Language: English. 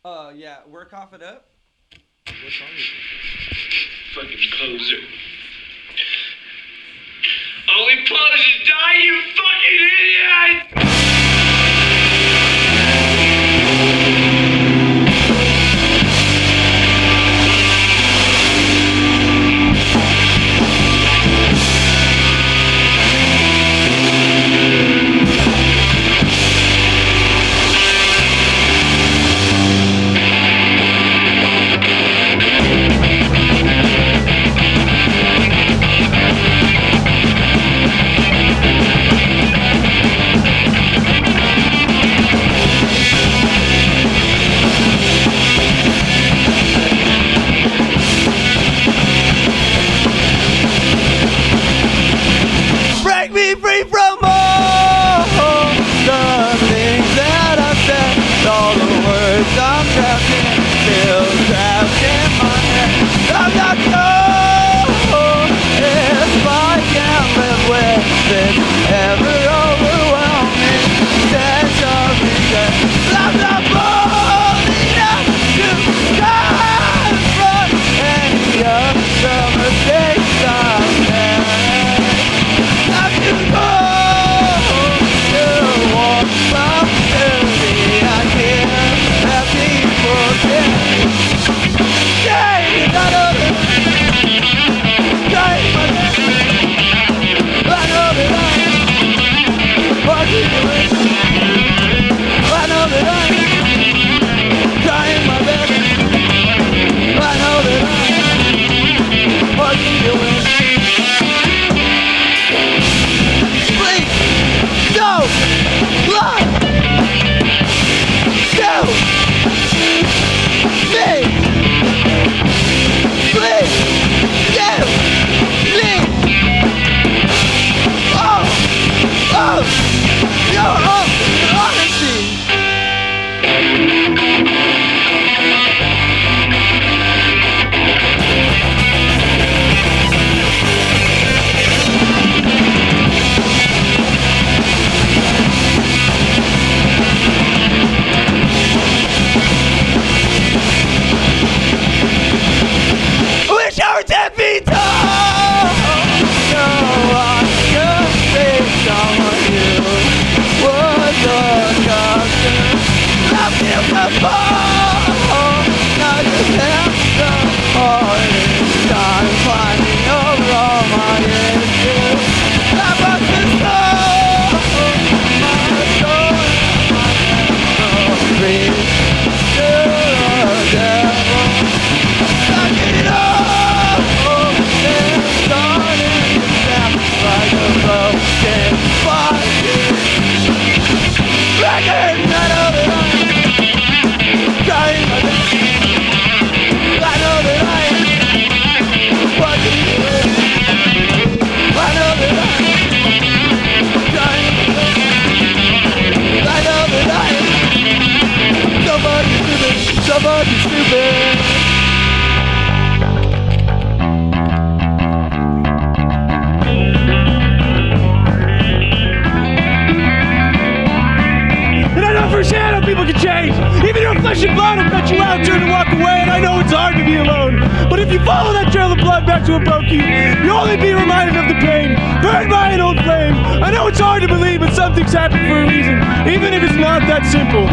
Yeah, work off it up. What song is this? Fucking poser. Only posers die, you fucking idiot! Break me free from all the things that I've said. All the words I'm trapped in, still trapped in my head. I'm not sure if I can live with this ever overwhelming sense of regret. I'm not bold enough to confront any of the mistakes I've made. I'm too cold to walk from duty. I can't have people get shame out of it. Shame my neck. I know that I'm walking away. I know that I'm trying my best. I know that I'm walking away. Please, no, lie, no, me, please, no, me, your honesty. Wish I were 10 feet tall. No one could be someone you would look up to. I feel the fall. Not just have the hardest time finding over all my issues. I must have sold my soul and my memories to the devil. I get it all, and starting to sound like a broken fire. Record, I know that I'm trying my best. I know that I am walking away. I know that I'm trying my best. I know that I am somebody stupid. And I know firsthand how people can change. Even your flesh and blood will cut you out, turn and walk away. And I know it's hard to be alone. But if you follow that trail of blood back to a broken, you'll only be reminded of the pain, burned by an old flame. I know it's hard to believe, but something's happened for a reason, even if it's not that simple.